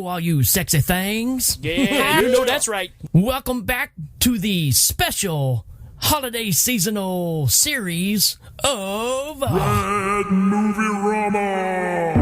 Hello, all you sexy things. Yeah, you know that's right. Welcome back to the special holiday seasonal series of Red Movierama.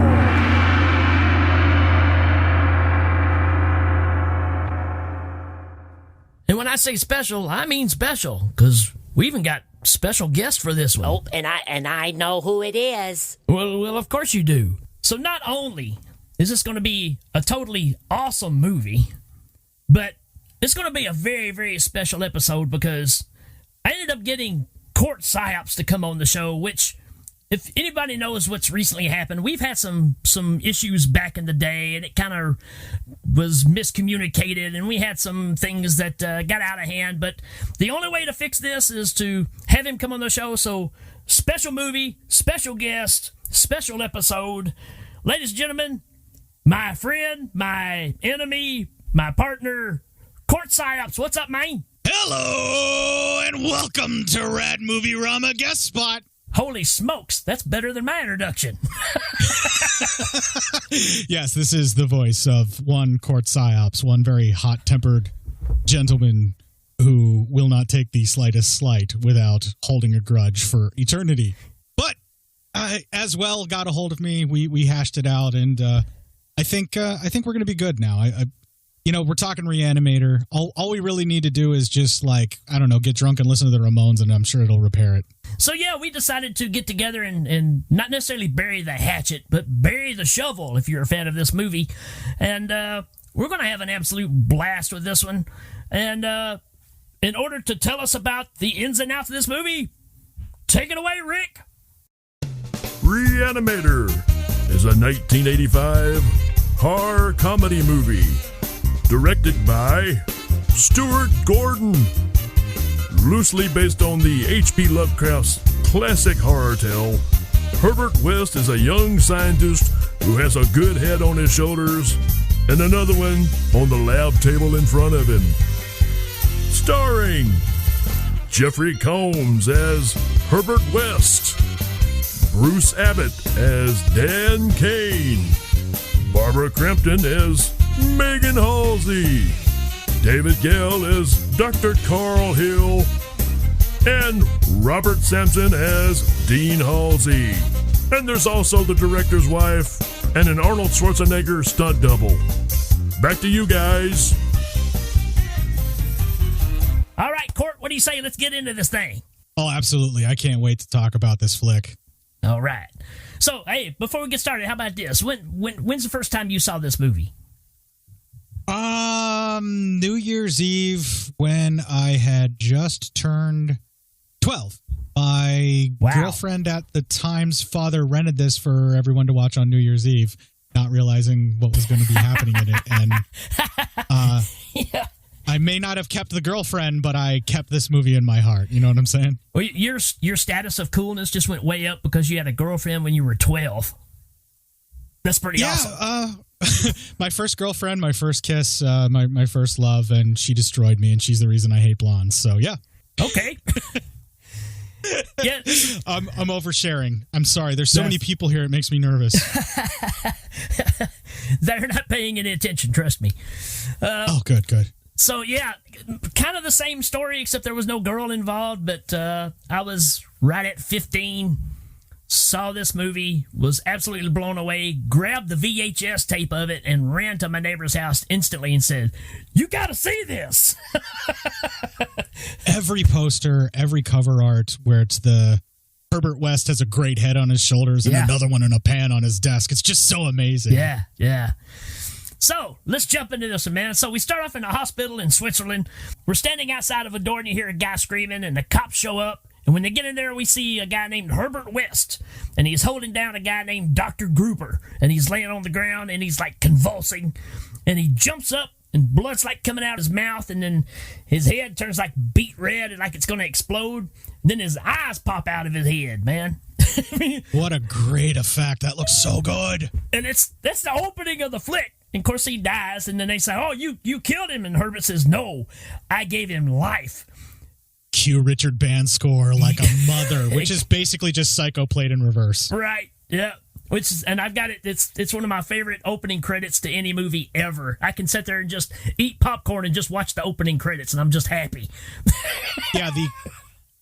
And when I say special, I mean special, because we even got special guests for this one. Oh, and I know who it is. Well, of course you do. So not only is this going to be a totally awesome movie, but it's going to be a very, very special episode because I ended up getting Cort Psyops to come on the show, which, if anybody knows what's recently happened, we've had some issues back in the day, and it kind of was miscommunicated, and we had some things that got out of hand. But the only way to fix this is to have him come on the show. So special movie, special guest, special episode. Ladies and gentlemen, my friend, my enemy, my partner, Cort Psyops. What's up, man? Hello, and welcome to Rad Movierama Guest Spot. Holy smokes, that's better than my introduction. Yes, this is the voice of one Cort Psyops, one very hot-tempered gentleman who will not take the slightest slight without holding a grudge for eternity. But as well got a hold of me. We hashed it out, and I think we're going to be good now. We're talking Re-Animator. All we really need to do is just, get drunk and listen to the Ramones, and I'm sure it'll repair it. So, yeah, we decided to get together and not necessarily bury the hatchet, but bury the shovel, if you're a fan of this movie. And we're going to have an absolute blast with this one. And in order to tell us about the ins and outs of this movie, take it away, Rick. Re-Animator is a 1985 horror comedy movie directed by Stuart Gordon, loosely based on the H.P. Lovecraft's classic horror tale. Herbert West is a young scientist who has a good head on his shoulders and another one on the lab table in front of him. Starring Jeffrey Combs as Herbert West, Bruce Abbott as Dan Kane, Barbara Crampton as Megan Halsey, David Gale as Dr. Carl Hill, and Robert Sampson as Dean Halsey. And there's also the director's wife and an Arnold Schwarzenegger stunt double. Back to you guys. All right, Cort, what do you say? Let's get into this thing. Oh, absolutely. I can't wait to talk about this flick. All right. So, hey, before we get started, how about this? When's the first time you saw this movie? New Year's Eve, when I had just turned 12. My girlfriend at the time's father rented this for everyone to watch on New Year's Eve, not realizing what was going to be happening in it. And Yeah. I may not have kept the girlfriend, but I kept this movie in my heart. You know what I'm saying? Well, your status of coolness just went way up because you had a girlfriend when you were 12. That's pretty awesome. My first girlfriend, my first kiss, my first love, and she destroyed me, and she's the reason I hate blondes. So, yeah. Okay. Yeah. I'm oversharing. I'm sorry. There's so many people here. It makes me nervous. They're not paying any attention, trust me. Good. So, yeah, kind of the same story, except there was no girl involved, but I was right at 15, saw this movie, was absolutely blown away, grabbed the VHS tape of it, and ran to my neighbor's house instantly and said, "You got to see this." Every poster, every cover art where it's the Herbert West has a great head on his shoulders and another one in a pan on his desk. It's just so amazing. Yeah. So, let's jump into this, man. So, we start off in a hospital in Switzerland. We're standing outside of a door, and you hear a guy screaming, and the cops show up. And when they get in there, we see a guy named Herbert West, and he's holding down a guy named Dr. Grouper, and he's laying on the ground, and he's, convulsing, and he jumps up, and blood's, coming out his mouth, and then his head turns, beet red, and it's going to explode. And then his eyes pop out of his head, man. What a great effect. That looks so good. And that's the opening of the flick. And of course, he dies, and then they say, "Oh, you killed him." And Herbert says, "No, I gave him life." Cue Richard Band score like a mother, which is basically just Psycho played in reverse. Right, yeah. And I've got it. It's one of my favorite opening credits to any movie ever. I can sit there and just eat popcorn and just watch the opening credits, and I'm just happy. Yeah,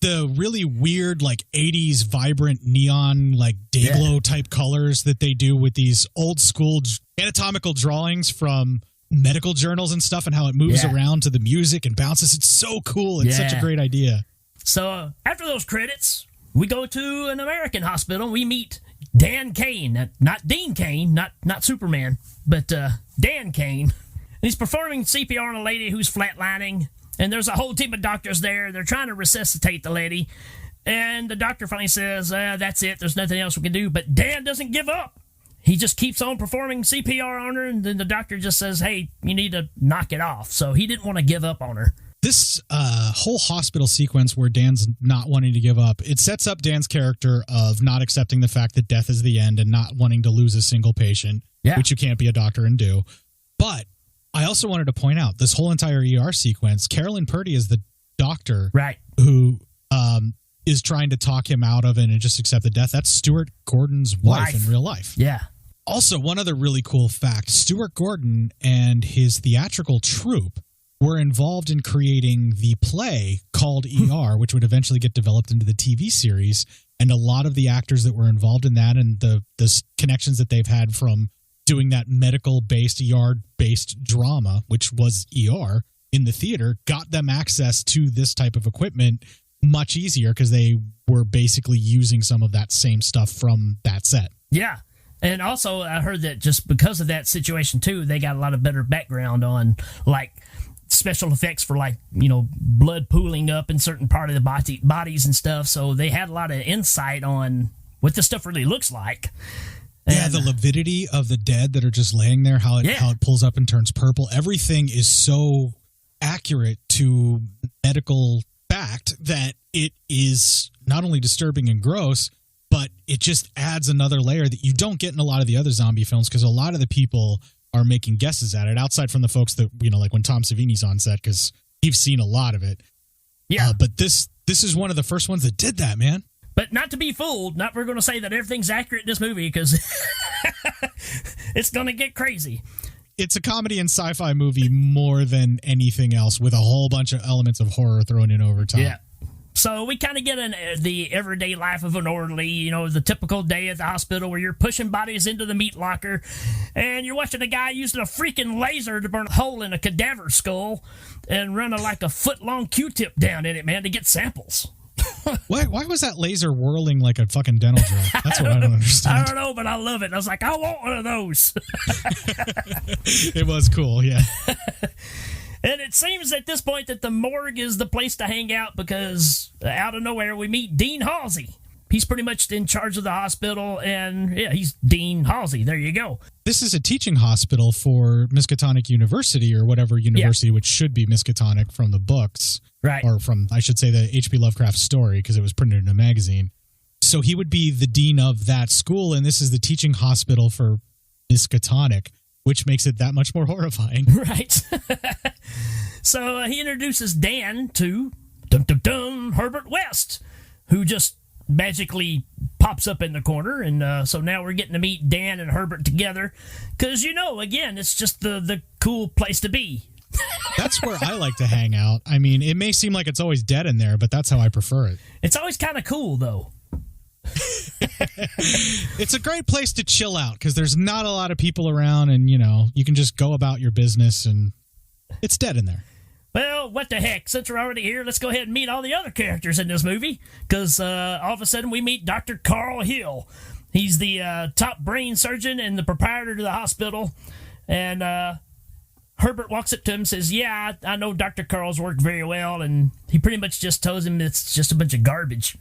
the really weird, like, 80s vibrant neon, like, Dayglow type colors that they do with these old school anatomical drawings from medical journals and stuff, and how it moves around to the music and bounces. It's so cool. It's such a great idea. So after those credits, we go to an American hospital. We meet Dan Kane, not Dean Kane, not Superman, but Dan Kane. And he's performing CPR on a lady who's flatlining, and there's a whole team of doctors there. They're trying to resuscitate the lady, and the doctor finally says, that's it, there's nothing else we can do. But Dan doesn't give up. He just keeps on performing CPR on her, and then the doctor just says, hey, you need to knock it off. So he didn't want to give up on her. This whole hospital sequence where Dan's not wanting to give up, it sets up Dan's character of not accepting the fact that death is the end and not wanting to lose a single patient, which you can't be a doctor and do. But I also wanted to point out this whole entire ER sequence, Carolyn Purdy is the doctor who is trying to talk him out of it and just accept the death. That's Stuart Gordon's wife in real life. Yeah. Also, one other really cool fact, Stuart Gordon and his theatrical troupe were involved in creating the play called ER, which would eventually get developed into the TV series. And a lot of the actors that were involved in that and the connections that they've had from doing that medical-based, ER-based drama, which was ER, in the theater, got them access to this type of equipment much easier because they were basically using some of that same stuff from that set. Yeah. And also, I heard that just because of that situation, too, they got a lot of better background on, like, special effects for, like, blood pooling up in certain part of the bodies and stuff. So they had a lot of insight on what this stuff really looks like. And, the lividity of the dead that are just laying there, how it pulls up and turns purple. Everything is so accurate to medical fact that it is not only disturbing and gross, but it just adds another layer that you don't get in a lot of the other zombie films, because a lot of the people are making guesses at it, outside from the folks that, like when Tom Savini's on set, because he's seen a lot of it. Yeah. But this is one of the first ones that did that, man. But not to be fooled, we're going to say that everything's accurate in this movie, because it's going to get crazy. It's a comedy and sci-fi movie more than anything else, with a whole bunch of elements of horror thrown in over time. Yeah. So we kind of get the everyday life of an orderly, the typical day at the hospital where you're pushing bodies into the meat locker and you're watching a guy using a freaking laser to burn a hole in a cadaver skull and run a foot-long Q-tip down in it, man, to get samples. Why was that laser whirling like a fucking dental drill? That's what I don't understand. I don't know, but I love it. I was like, I want one of those. It was cool, yeah. And it seems at this point that the morgue is the place to hang out, because out of nowhere we meet Dean Halsey. He's pretty much in charge of the hospital, and he's Dean Halsey. There you go. This is a teaching hospital for Miskatonic University, or whatever university, which should be Miskatonic from the books. Right. Or from, I should say, the H.P. Lovecraft story, because it was printed in a magazine. So he would be the dean of that school, and this is the teaching hospital for Miskatonic, which makes it that much more horrifying. Right. So he introduces Dan to Herbert West, who just magically pops up in the corner. And so now we're getting to meet Dan and Herbert together, because, again, it's just the cool place to be. That's where I like to hang out. I mean, it may seem like it's always dead in there, but that's how I prefer it. It's always kind of cool, though. It's a great place to chill out, because there's not a lot of people around, and you can just go about your business, and it's dead in there. Well, what the heck, since we're already here, let's go ahead and meet all the other characters in this movie, because all of a sudden we meet Dr. Carl Hill. He's the top brain surgeon and the proprietor to the hospital, and Herbert walks up to him and says, yeah, I know Dr. Carl's work very well, and he pretty much just tells him it's just a bunch of garbage.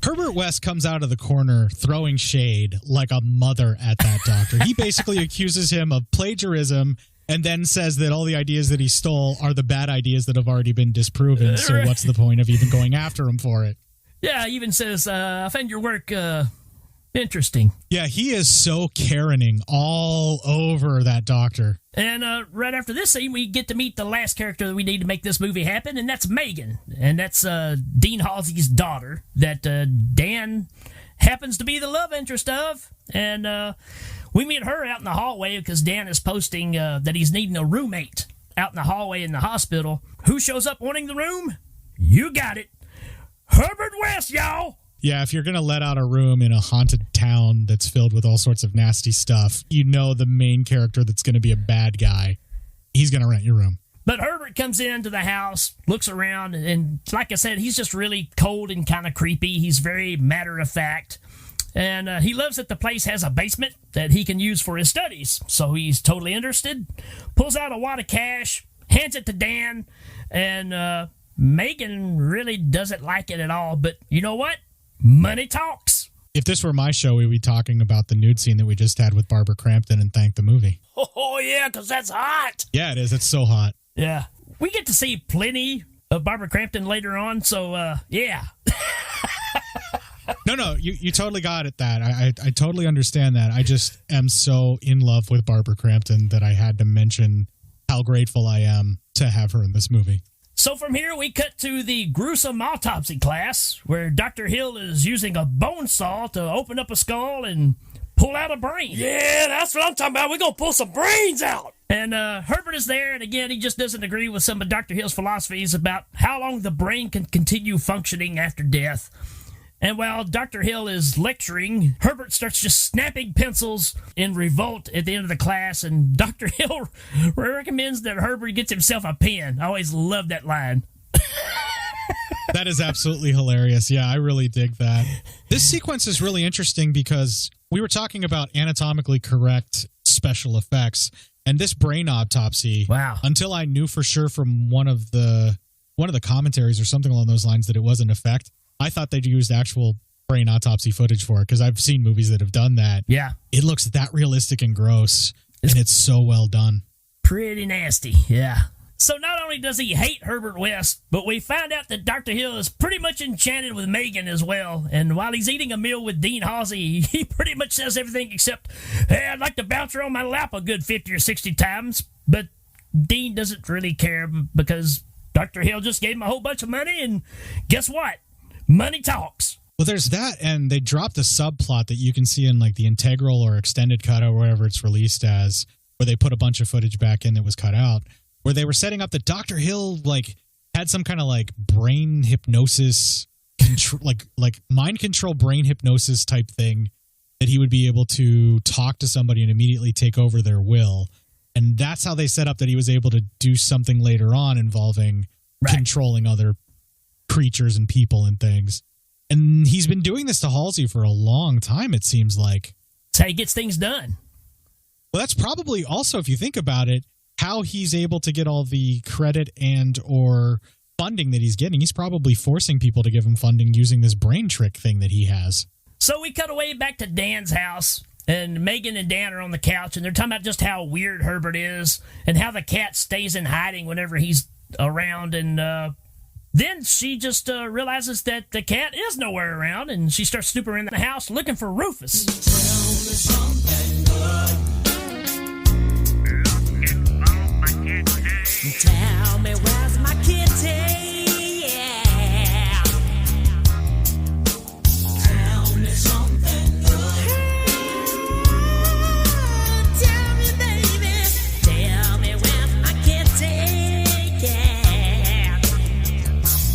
Herbert West comes out of the corner throwing shade like a mother at that doctor. He basically accuses him of plagiarism and then says that all the ideas that he stole are the bad ideas that have already been disproven, so what's the point of even going after him for it? Yeah, he even says, I find your work interesting. Yeah, he is so Karening all over that doctor. And right after this scene, we get to meet the last character that we need to make this movie happen, and that's Megan. And that's Dean Halsey's daughter that Dan happens to be the love interest of. And we meet her out in the hallway because Dan is posting that he's needing a roommate out in the hallway in the hospital. Who shows up wanting the room? You got it. Herbert West, y'all. Yeah, if you're going to let out a room in a haunted town that's filled with all sorts of nasty stuff, you know the main character that's going to be a bad guy, he's going to rent your room. But Herbert comes into the house, looks around, and like I said, he's just really cold and kind of creepy. He's very matter-of-fact. And he loves that the place has a basement that he can use for his studies. So he's totally interested, pulls out a wad of cash, hands it to Dan, and Megan really doesn't like it at all. But you know what? Money talks. If this were my show, we'd be talking about the nude scene that we just had with Barbara Crampton and thank the movie. Oh, yeah, because that's hot. Yeah, it is. It's so hot. Yeah. We get to see plenty of Barbara Crampton later on, so, yeah. No, you totally got it, that. I totally understand that. I just am so in love with Barbara Crampton that I had to mention how grateful I am to have her in this movie. So from here, we cut to the gruesome autopsy class, where Dr. Hill is using a bone saw to open up a skull and pull out a brain. Yeah, that's what I'm talking about. We're going to pull some brains out. And Herbert is there, and again, he just doesn't agree with some of Dr. Hill's philosophies about how long the brain can continue functioning after death. And while Dr. Hill is lecturing, Herbert starts just snapping pencils in revolt at the end of the class, and Dr. Hill recommends that Herbert gets himself a pen. I always love that line. That is absolutely hilarious. Yeah, I really dig that. This sequence is really interesting because we were talking about anatomically correct special effects, and this brain autopsy, wow. Until I knew for sure from one of the commentaries or something along those lines that it was an effect, I thought they'd used actual brain autopsy footage for it because I've seen movies that have done that. Yeah. It looks that realistic and gross, and it's so well done. Pretty nasty, yeah. So not only does he hate Herbert West, but we find out that Dr. Hill is pretty much enchanted with Megan as well. And while he's eating a meal with Dean Halsey, he pretty much says everything except, hey, I'd like to bounce her on my lap a good 50 or 60 times. But Dean doesn't really care because Dr. Hill just gave him a whole bunch of money, and guess what? Money talks. Well, there's that, and they dropped a subplot that you can see in like the integral or extended cut or whatever it's released as, where they put a bunch of footage back in that was cut out, where they were setting up that Dr. Hill like had some kind of like brain hypnosis, like mind control brain hypnosis type thing that he would be able to talk to somebody and immediately take over their will. And that's how they set up that he was able to do something later on involving controlling other creatures and people and things. And he's been doing this to Halsey for a long time, it seems like. That's how he gets things done. Well, that's probably also, if you think about it, how he's able to get all the credit and or funding that he's getting. He's probably forcing people to give him funding using this brain trick thing that he has. So we cut away back to Dan's house, and Megan and Dan are on the couch, and they're talking about just how weird Herbert is and how the cat stays in hiding whenever he's around. And then she just realizes that the cat is nowhere around, and she starts snooping around the house looking for Rufus. Tell me where's my kitty? Yeah. Tell me something good. Tell me, baby. Tell me where's my kitty? Yeah.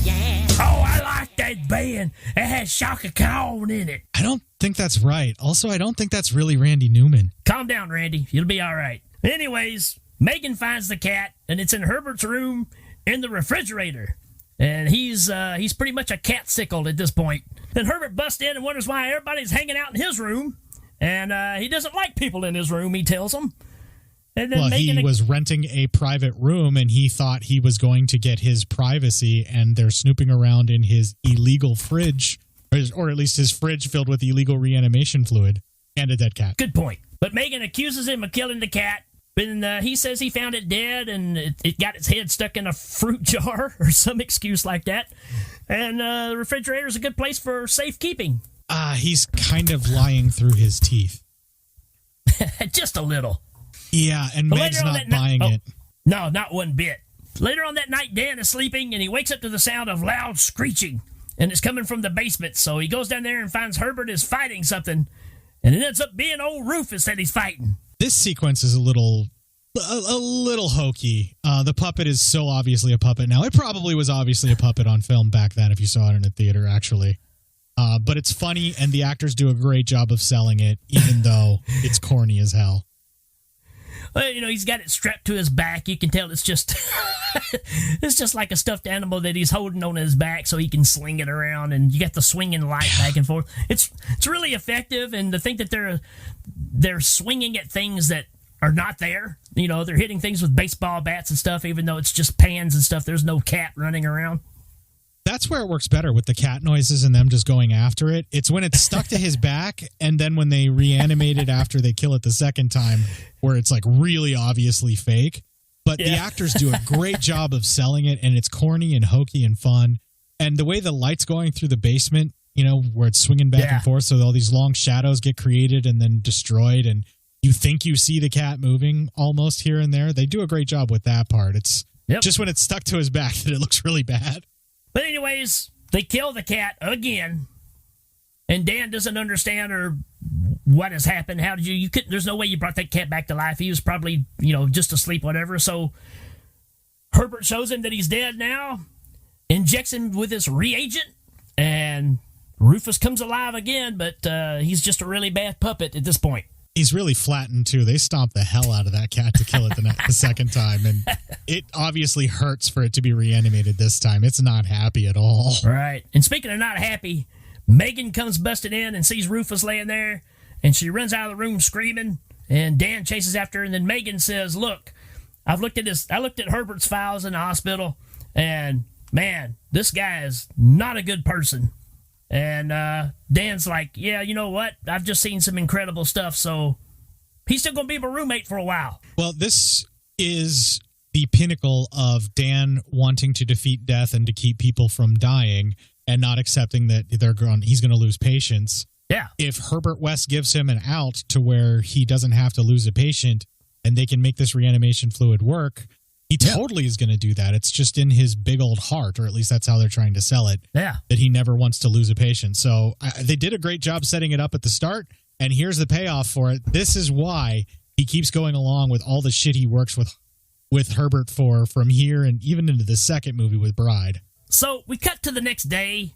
Yeah. Oh, I like that band. It has Shaka Khan in it. I don't think that's right. Also, I don't think that's really Randy Newman. Calm down, Randy. You'll be all right. Anyways, Megan finds the cat, and it's in Herbert's room in the refrigerator. And he's pretty much a cat sickle at this point. Then Herbert busts in and wonders why everybody's hanging out in his room. And he doesn't like people in his room, he tells them. And then well, he was renting a private room, and he thought he was going to get his privacy, and they're snooping around in his illegal fridge, or at least his fridge filled with illegal reanimation fluid, and a dead cat. Good point. But Megan accuses him of killing the cat. And he says he found it dead and it got its head stuck in a fruit jar or some excuse like that. And the refrigerator is a good place for safekeeping. He's kind of lying through his teeth. Just a little. Yeah, and But Meg's later on not that buying it. No, not one bit. Later on that night, Dan is sleeping and he wakes up to the sound of loud screeching. and it's coming from the basement. So he goes down there and finds Herbert is fighting something, and it ends up being old Rufus that he's fighting. This sequence is a little hokey. The puppet is so obviously a puppet now. It probably was obviously a puppet on film back then if you saw it in a theater, actually. But it's funny, and the actors do a great job of selling it, even though it's corny as hell. Well, he's got it strapped to his back. You can tell it's just it's just like a stuffed animal that he's holding on his back so he can sling it around, and you got the swinging light back and forth. It's really effective, and to think that they're swinging at things that are not there. They're hitting things with baseball bats and stuff, even though it's just pans and stuff. There's no cat running around. That's where it works better with the cat noises and them just going after it. It's when it's stuck to his back, and then when they reanimate it after they kill it the second time, where it's like really obviously fake. But the actors do a great job of selling it, and it's corny and hokey and fun. And the way the light's going through the basement, where it's swinging back and forth, so all these long shadows get created and then destroyed, and you think you see the cat moving almost here and there. They do a great job with that part. It's just when it's stuck to his back that it looks really bad. But anyways, they kill the cat again, and Dan doesn't understand what has happened. How did you couldn't, there's no way you brought that cat back to life. He was probably, just asleep, whatever. So Herbert shows him that he's dead now, injects him with this reagent, and Rufus comes alive again, but he's just a really bad puppet at this point. He's really flattened, too. They stomp the hell out of that cat to kill it the second time, and it obviously hurts for it to be reanimated this time. It's not happy at all. Right. And speaking of not happy, Megan comes busting in and sees Rufus laying there, and she runs out of the room screaming, and Dan chases after her, and then Megan says, look, I looked at Herbert's files in the hospital, and, man, this guy is not a good person. And Dan's like, yeah, you know what? I've just seen some incredible stuff, so he's still going to be my roommate for a while. Well, this is the pinnacle of Dan wanting to defeat death and to keep people from dying and not accepting that he's going to lose patients. Yeah. If Herbert West gives him an out to where he doesn't have to lose a patient and they can make this reanimation fluid work, he totally is going to do that. It's just in his big old heart, or at least that's how they're trying to sell it, that he never wants to lose a patient. So they did a great job setting it up at the start, and here's the payoff for it. This is why he keeps going along with all the shit he works with Herbert for from here and even into the second movie with Bride. So we cut to the next day,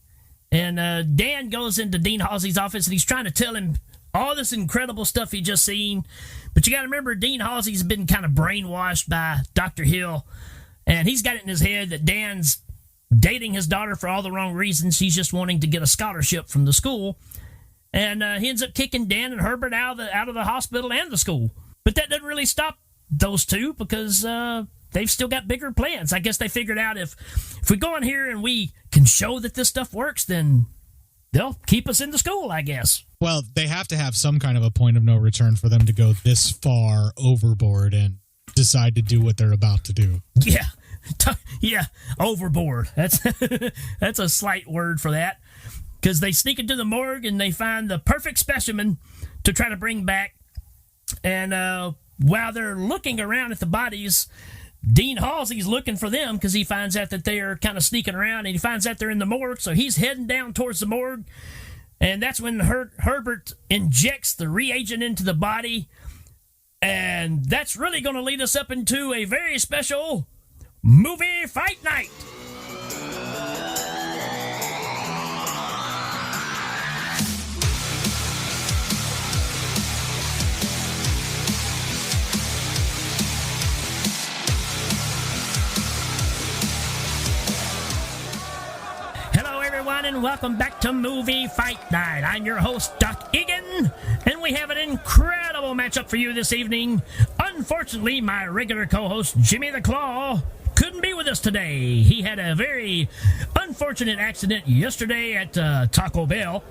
and Dan goes into Dean Halsey's office, and he's trying to tell him all this incredible stuff he just seen. But you got to remember, Dean Halsey's been kind of brainwashed by Dr. Hill, and he's got it in his head that Dan's dating his daughter for all the wrong reasons. He's just wanting to get a scholarship from the school, and he ends up kicking Dan and Herbert out of the hospital and the school. But that doesn't really stop those two, because they've still got bigger plans. I guess they figured out if we go in here and we can show that this stuff works, then they'll keep us in the school, I guess. Well, they have to have some kind of a point of no return for them to go this far overboard and decide to do what they're about to do. Yeah, overboard. That's a slight word for that. Because they sneak into the morgue and they find the perfect specimen to try to bring back. And while they're looking around at the bodies, Dean Halsey's looking for them because he finds out that they're kind of sneaking around, and he finds out they're in the morgue, so he's heading down towards the morgue. And that's when Herbert injects the reagent into the body. And that's really going to lead us up into a very special movie fight night. And welcome back to Movie Fight Night. I'm your host, Doc Egan, and we have an incredible matchup for you this evening. Unfortunately, my regular co-host, Jimmy the Claw, couldn't be with us today. He had a very unfortunate accident yesterday at Taco Bell,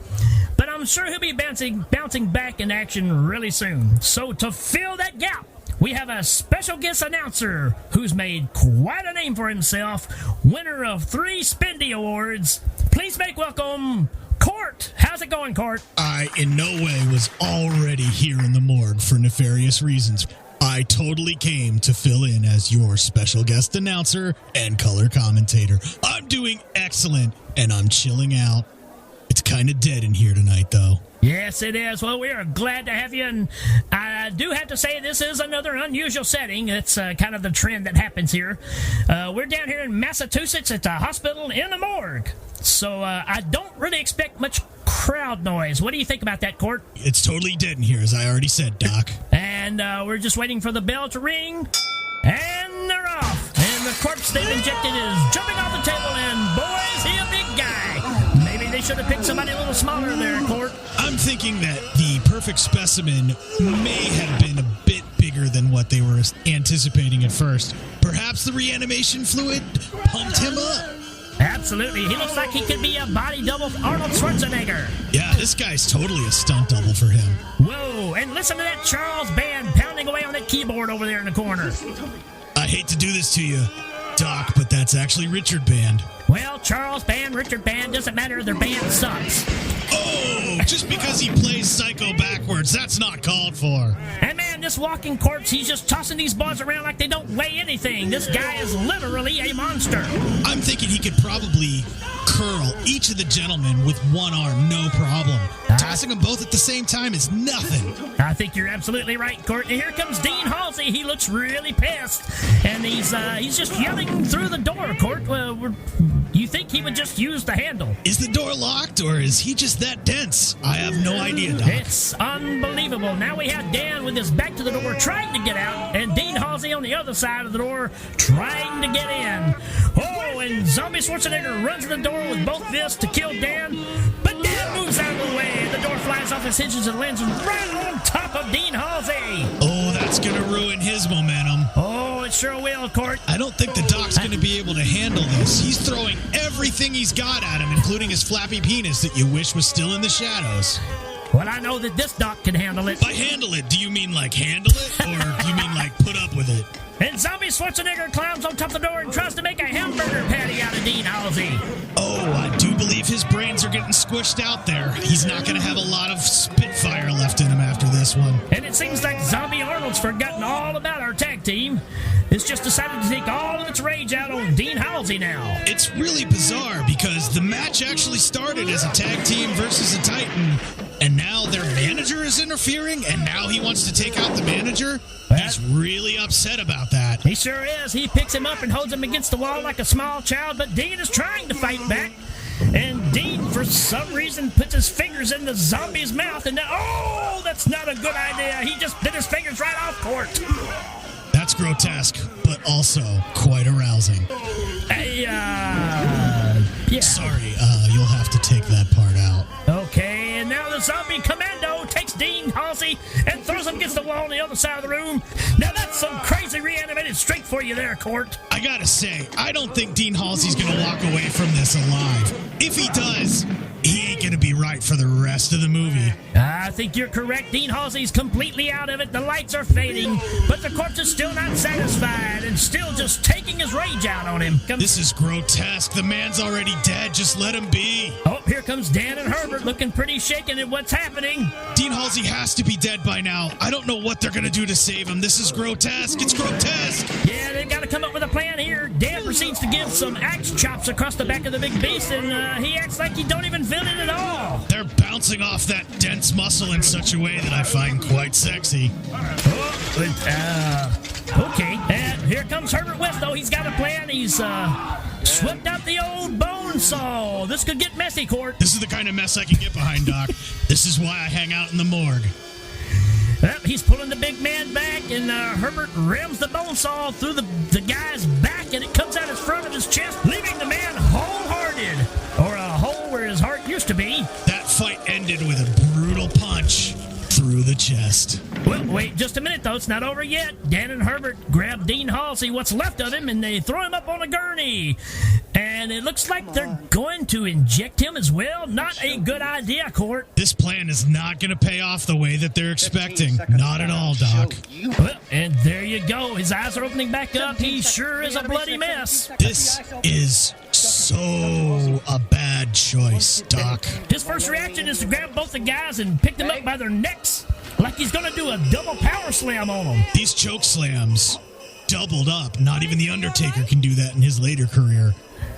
but I'm sure he'll be bouncing back in action really soon. So to fill that gap, we have a special guest announcer who's made quite a name for himself, winner of 3 Spendy Awards. Please make welcome Cort. How's it going, Cort? I in no way was already here in the morgue for nefarious reasons. I totally came to fill in as your special guest announcer and color commentator. I'm doing excellent, and I'm chilling out. It's kind of dead in here tonight, though. Yes, it is. Well, we are glad to have you, and I do have to say this is another unusual setting. It's kind of the trend that happens here. We're down here in Massachusetts at the hospital in the morgue, so I don't really expect much crowd noise. What do you think about that, Cort? It's totally dead in here, as I already said, Doc. And we're just waiting for the bell to ring, and they're off. And the corpse they've injected is jumping off the table, and boys, he a big guy. Maybe they should have picked somebody a little smaller there, Cort. I'm thinking that the perfect specimen may have been a bit bigger than what they were anticipating at first. Perhaps the reanimation fluid pumped him up. Absolutely. He looks like he could be a body double for Arnold Schwarzenegger. Yeah, this guy's totally a stunt double for him. Whoa, and listen to that Charles Band pounding away on that keyboard over there in the corner. I hate to do this to you, Doc, but that's actually Richard Band. Well, Charles Band, Richard Band, doesn't matter. Their band sucks. Oh, just because he plays Psycho backwards, that's not called for. And man, this walking corpse, he's just tossing these boys around like they don't weigh anything. This guy is literally a monster. I'm thinking he could probably curl each of the gentlemen with one arm, no problem. Tossing them both at the same time is nothing. I think you're absolutely right, Cort. And here comes Dean Halsey. He looks really pissed. And he's just yelling through the door, Cort. You think he would just use the handle? Is the door locked, or is he just that dense? I have no idea, Doc. It's unbelievable. Now we have Dan with his back to the door trying to get out, and Dean Halsey on the other side of the door trying to get in. Oh, and Zombie Schwarzenegger runs to the door with both fists to kill Dan, but Dan moves out of the way. The door flies off its hinges and lands right on top of Dean Halsey. Oh, that's going to ruin his momentum. Oh, it sure will, Cort. I don't think the Doc's going to be able to handle this. He's throwing everything he's got at him, including his flappy penis that you wish was still in the shadows. Well, I know that this Doc can handle it. By handle it, do you mean like handle it, or do you mean like put up with it? And Zombie Schwarzenegger climbs on top of the door and tries to make a hamburger patty out of Dean Halsey. Oh, I do believe his brains are getting squished out there. He's not going to have a lot of spitfire left in him after this one. And it seems like Zombie Arnold's forgotten all about our tag team. It's just decided to take all of its rage out on Dean Halsey now. It's really bizarre because the match actually started as a tag team versus a Titan, and now their manager is interfering, and now he wants to take out the manager? He's really upset about that. He sure is. He picks him up and holds him against the wall like a small child, but Dean is trying to fight back. And Dean, for some reason, puts his fingers in the zombie's mouth, and that's not a good idea. He just bit his fingers right off, Cort. That's grotesque, but also quite arousing. Yeah. Sorry, you'll have to take that part out. Okay, and now the zombie commando takes Dean Halsey and throws him against the wall on the other side of the room. Now that's some crazy reanimated strength for you there, Cort. I gotta say, I don't think Dean Halsey's gonna walk away from this alive. If he does, he ain't gonna be right for the rest of the movie. I think you're correct. Dean Halsey's completely out of it. The lights are fading, but the corpse is still not satisfied and still just taking his rage out on him. This is grotesque. The man's already dead. Just let him be. Oh, here comes Dan and Herbert looking pretty shaken at what's happening. Dean Halsey has to be dead by now. I don't know what they're gonna do to save him. This is grotesque. It's grotesque. Yeah, they've got to come up with a plan here. Dan proceeds to give some axe chops across the back of the big beast, and he acts like he don't even feel it at all. They're bouncing off that dense muscle in such a way that I find quite sexy. Okay. And here comes Herbert West, though. He's got a plan. He's swept out the old bone saw. This could get messy, Cort. This is the kind of mess I can get behind, Doc. This is why I hang out in the morgue. He's pulling the big man back, and Herbert rams the bone saw through the guy's back, and it comes out in front of his chest, leaving the man wholehearted, or a hole where his heart used to be. That fight ended with a brutal punch through the chest. Well, wait just a minute, though. It's not over yet. Dan and Herbert grab Dean Halsey, what's left of him, and they throw him up on a gurney. And it looks like they're going to inject him as well. Not a good idea, Cort. This plan is not going to pay off the way that they're expecting. Not at all, Doc. Well, and there you go. His eyes are opening back up. He sure is a bloody mess. This is so a bad choice, Doc. His first reaction is to grab both the guys and pick them up by their necks. like he's gonna do a double power slam on him. These choke slams doubled up. Not even The Undertaker can do that in his later career.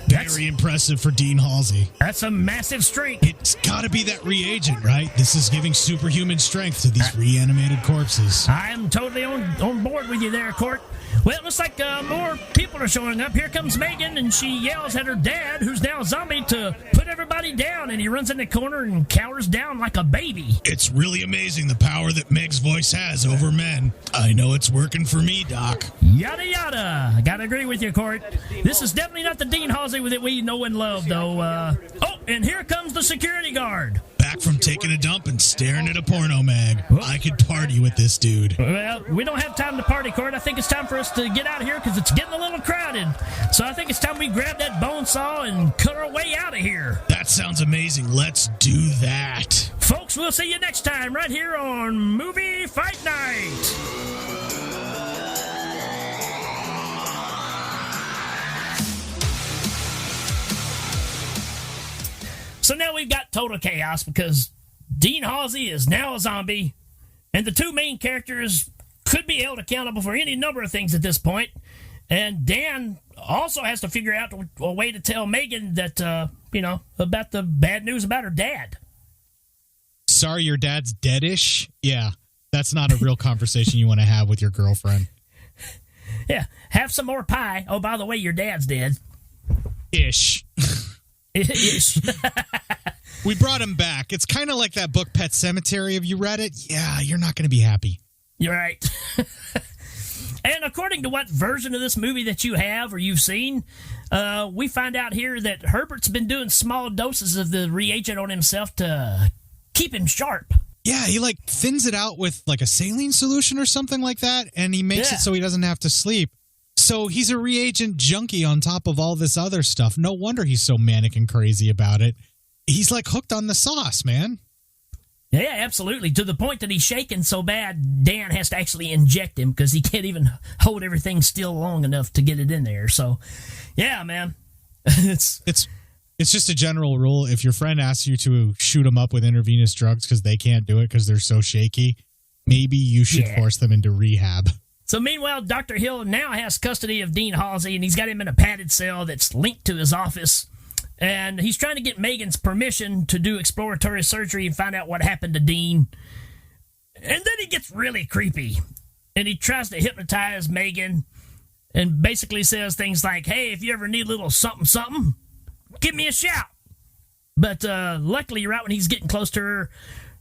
Very impressive for Dean Halsey. That's a massive streak. It's got to be that reagent, right? This is giving superhuman strength to these reanimated corpses. I'm totally on board with you there, Cort. Well, it looks like more people are showing up. Here comes Megan, and she yells at her dad, who's now a zombie, to put everybody down, and he runs in the corner and cowers down like a baby. It's really amazing the power that Meg's voice has over men. I know it's working for me, Doc. Yada yada. I gotta agree with you, Cort. This is definitely not the Dean Halsey that we know and love, though. Oh, and here comes the security guard. Back from taking a dump and staring at a porno mag. I could party with this dude. Well, we don't have time to party, Cort. I think it's time for us to get out of here because it's getting a little crowded. So I think it's time we grab that bone saw and cut our way out of here. That sounds amazing. Let's do that. Folks, we'll see you next time right here on Movie Fight Night. So now we've got total chaos because Dean Halsey is now a zombie, and the two main characters could be held accountable for any number of things at this point. And Dan also has to figure out a way to tell Megan that, about the bad news about her dad. Sorry, your dad's deadish? Yeah, that's not a real conversation you want to have with your girlfriend. Yeah, have some more pie. Oh, by the way, your dad's dead. Ish. Ish. We brought him back. It's kind of like that book Pet Sematary. Have you read it? Yeah, you're not going to be happy. You're right. And according to what version of this movie that you have or you've seen, we find out here that Herbert's been doing small doses of the reagent on himself to keep him sharp. Yeah, he thins it out with a saline solution or something like that, and he makes it so he doesn't have to sleep. So he's a reagent junkie on top of all this other stuff. No wonder he's so manic and crazy about it. He's hooked on the sauce, man. Yeah, absolutely. To the point that he's shaking so bad, Dan has to actually inject him because he can't even hold everything still long enough to get it in there. So, yeah, man. It's just a general rule. If your friend asks you to shoot them up with intravenous drugs because they can't do it because they're so shaky, maybe you should force them into rehab. So meanwhile, Dr. Hill now has custody of Dean Halsey, and he's got him in a padded cell that's linked to his office. And he's trying to get Megan's permission to do exploratory surgery and find out what happened to Dean. And then he gets really creepy. And he tries to hypnotize Megan and basically says things like, hey, if you ever need a little something, give me a shout. But luckily, right when he's getting close to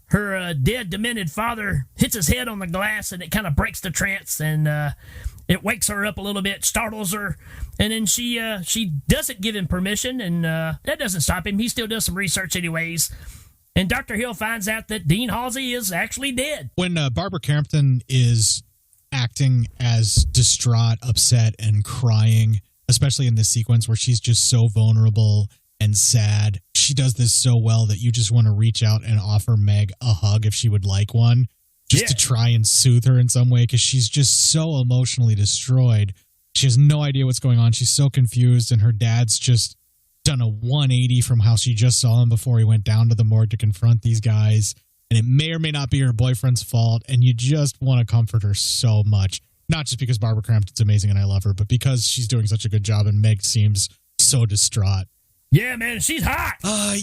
her dead, demented father hits his head on the glass, and it kind of breaks the trance, and it wakes her up a little bit, startles her, and then she doesn't give him permission, and that doesn't stop him. He still does some research anyways, and Dr. Hill finds out that Dean Halsey is actually dead. When Barbara Crampton is acting as distraught, upset, and crying, especially in this sequence where she's just so vulnerable and sad, she does this so well that you just want to reach out and offer Meg a hug if she would like one, just to try and soothe her in some way, because she's just so emotionally destroyed. She has no idea what's going on. She's so confused, and her dad's just done a 180 from how she just saw him before he went down to the morgue to confront these guys, and it may or may not be her boyfriend's fault, and you just want to comfort her so much. Not just because Barbara Crampton's amazing and I love her, but because she's doing such a good job, and Meg seems so distraught. Yeah, man, she's hot.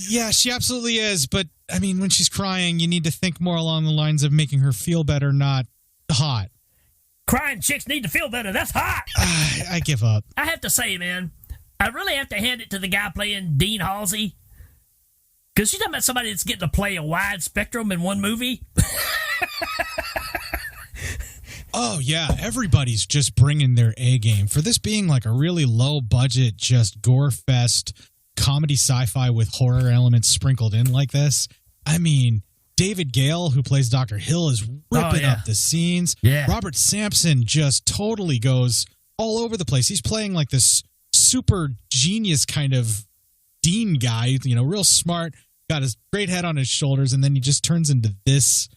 Yeah, she absolutely is. But, I mean, when she's crying, you need to think more along the lines of making her feel better, not hot. Crying chicks need to feel better. That's hot. I give up. I have to say, man, I really have to hand it to the guy playing Dean Halsey. Because you're talking about somebody that's getting to play a wide spectrum in one movie. Oh, yeah. Everybody's just bringing their A game. For this being a really low budget, just gore fest comedy sci-fi with horror elements sprinkled in like this. I mean, David Gale, who plays Dr. Hill, is ripping up the scenes. Yeah. Robert Sampson just totally goes all over the place. He's playing this super genius kind of Dean guy, real smart, got his great head on his shoulders, and then he just turns into this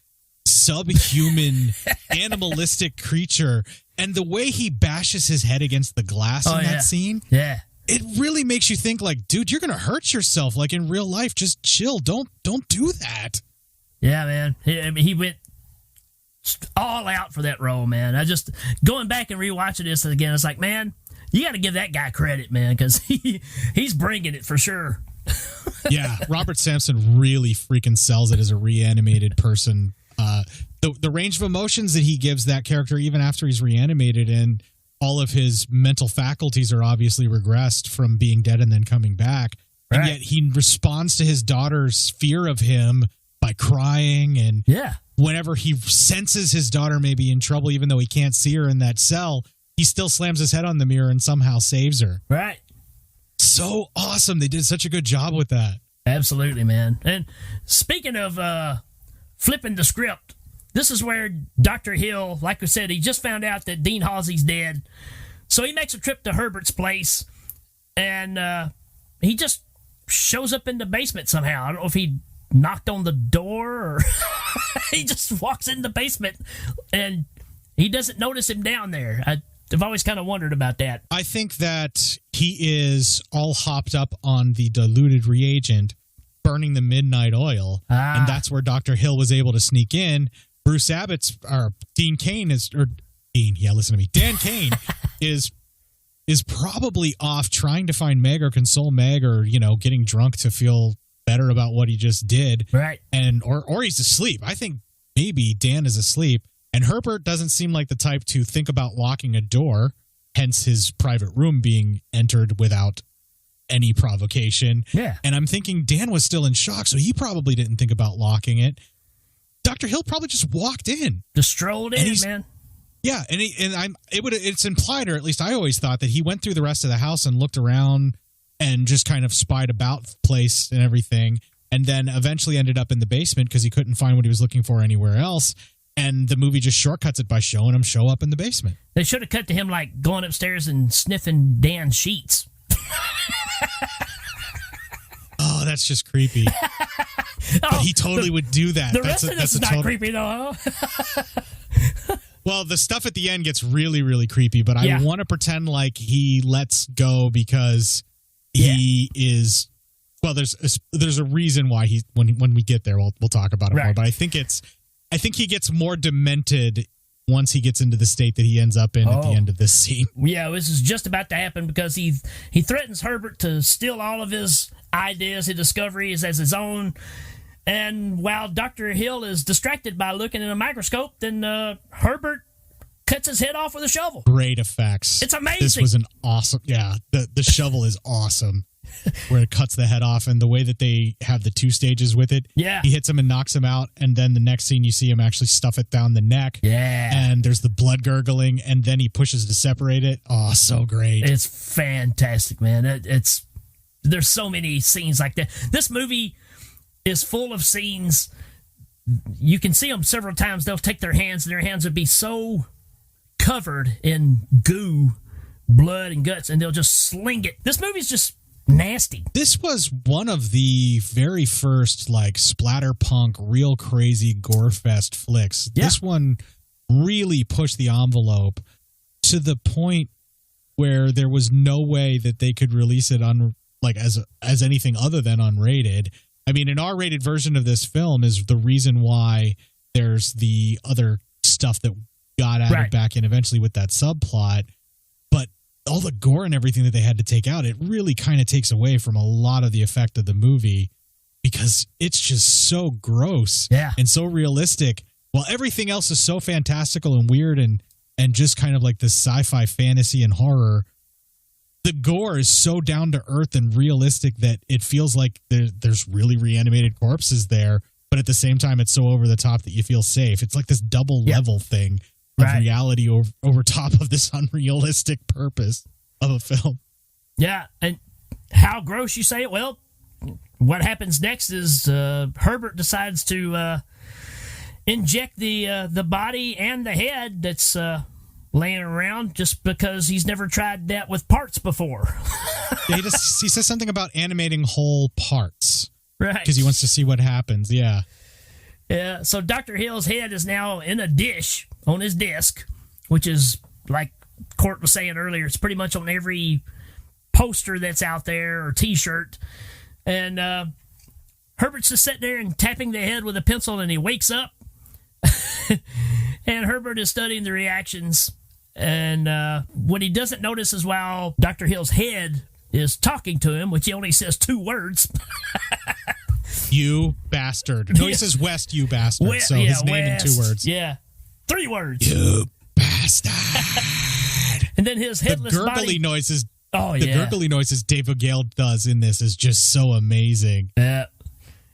subhuman, animalistic creature. And the way he bashes his head against the glass in that scene. Yeah. It really makes you think dude, you're going to hurt yourself in real life. Just chill. Don't do that. Yeah, man. He went all out for that role, man. I just going back and rewatching this again, it's like, man, you got to give that guy credit, man, because he's bringing it for sure. Yeah, Robert Sampson really freaking sells it as a reanimated person. The range of emotions that he gives that character, even after he's reanimated, and all of his mental faculties are obviously regressed from being dead and then coming back. Right. And yet he responds to his daughter's fear of him by crying. And whenever he senses his daughter may be in trouble, even though he can't see her in that cell, he still slams his head on the mirror and somehow saves her. Right. So awesome. They did such a good job with that. Absolutely, man. And speaking of flipping the script, this is where Dr. Hill, like I said, he just found out that Dean Halsey's dead. So he makes a trip to Herbert's place, and he just shows up in the basement somehow. I don't know if he knocked on the door or he just walks in the basement, and he doesn't notice him down there. I've always kind of wondered about that. I think that he is all hopped up on the diluted reagent, burning the midnight oil, and that's where Dr. Hill was able to sneak in. Bruce Abbott's, or Dean Cain is, or Dean, yeah, listen to me. Dan Cain is probably off trying to find Meg or console Meg, or, you know, getting drunk to feel better about what he just did. Right. And, or he's asleep. I think maybe Dan is asleep. And Herbert doesn't seem like the type to think about locking a door, hence his private room being entered without any provocation. Yeah. And I'm thinking Dan was still in shock, so he probably didn't think about locking it. Dr. Hill probably just walked in. Just strolled in, man. Yeah, it's implied, or at least I always thought, that he went through the rest of the house and looked around and just kind of spied about the place and everything, and then eventually ended up in the basement because he couldn't find what he was looking for anywhere else. And the movie just shortcuts it by showing him show up in the basement. They should have cut to him like going upstairs and sniffing Dan's sheets. Oh, that's just creepy. But he totally would do that. The rest of this is not creepy, though, huh? Well, the stuff at the end gets really, really creepy, but I want to pretend like he lets go because he is... Well, there's a reason why he... When we get there, we'll talk about it more, but I think he gets more demented once he gets into the state that he ends up in at the end of this scene. Yeah, this is just about to happen because he threatens Herbert to steal all of his ideas, his discoveries as his own. And while Dr. Hill is distracted by looking in a microscope, then Herbert cuts his head off with a shovel. Great effects. It's amazing. This was an awesome... Yeah, the shovel is awesome. Where it cuts the head off, and the way that they have the two stages with it. Yeah. He hits him and knocks him out, and then the next scene you see him actually stuff it down the neck. Yeah. And there's the blood gurgling, and then he pushes to separate it. Oh, so great. It's fantastic, man. There's so many scenes like that. This movie is full of scenes. You can see them several times. They'll take their hands, and their hands would be so covered in goo, blood, and guts, and they'll just sling it. This movie's just nasty. This was one of the very first like splatterpunk, real crazy gore fest flicks. Yeah. This one really pushed the envelope to the point where there was no way that they could release it on like as anything other than unrated. I mean, an R-rated version of this film is the reason why there's the other stuff that got added back in eventually with that subplot. But all the gore and everything that they had to take out, it really kind of takes away from a lot of the effect of the movie because it's just so gross and so realistic. While everything else is so fantastical and weird and just kind of like this sci-fi fantasy and horror, the gore is so down to earth and realistic that it feels like there's really reanimated corpses there, but at the same time, it's so over the top that you feel safe. It's like this double level thing of reality over top of this unrealistic purpose of a film. Yeah, and how gross you say it. Well, what happens next is Herbert decides to inject the body and the head that's laying around just because he's never tried that with parts before. He says something about animating whole parts. Right. Because he wants to see what happens, yeah. Yeah, so Dr. Hill's head is now in a dish on his desk, which is, like Cort was saying earlier, it's pretty much on every poster that's out there or T-shirt. And Herbert's just sitting there and tapping the head with a pencil, and he wakes up. And Herbert is studying the reactions. And what he doesn't notice is while Dr. Hill's head is talking to him, which he only says 2 words. You bastard. No, he says West, you bastard. So his name in 2 words. Yeah. 3 words. You bastard. And then his headless the gurgly body. noises. Oh, The yeah. gurgly noises Dave Gale does in this is just so amazing. Yeah.